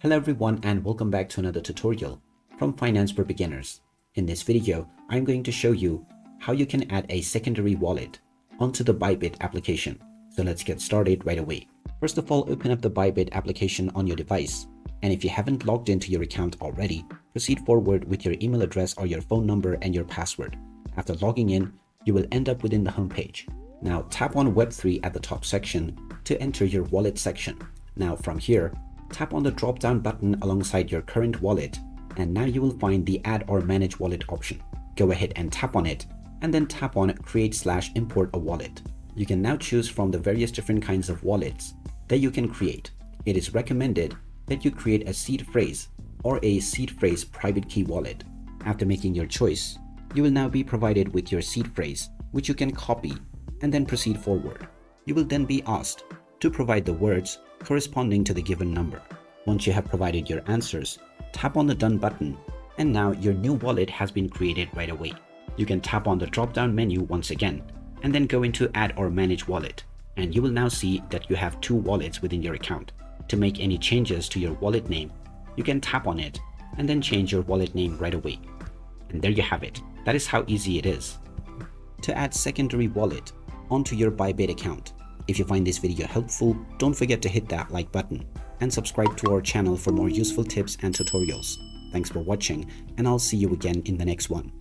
Hello everyone and welcome back to another tutorial from Finance for Beginners. In this video, I'm going to show you how you can add a secondary wallet onto the Bybit application. So let's get started right away. First of all, open up the Bybit application on your device. And if you haven't logged into your account already, proceed forward with your email address or your phone number and your password. After logging in, you will end up within the homepage. Now tap on Web3 at the top section to enter your wallet section. Now from here, tap on the drop-down button alongside your current wallet, and now you will find the Add or Manage Wallet option. Go ahead and tap on it, and then tap on Create/Import a Wallet. You can now choose from the various different kinds of wallets that you can create. It is recommended that you create a seed phrase or a seed phrase private key wallet. After making your choice, you will now be provided with your seed phrase, which you can copy and then proceed forward. You will then be asked to provide the words corresponding to the given number. Once you have provided your answers, tap on the Done button, and now your new wallet has been created right away. You can tap on the drop-down menu once again, and then go into Add or Manage Wallet, and you will now see that you have two wallets within your account. To make any changes to your wallet name, you can tap on it and then change your wallet name right away. And there you have it. That is how easy it is to add secondary wallet onto your Bybit account. If you find this video helpful, don't forget to hit that like button and subscribe to our channel for more useful tips and tutorials. Thanks for watching, and I'll see you again in the next one.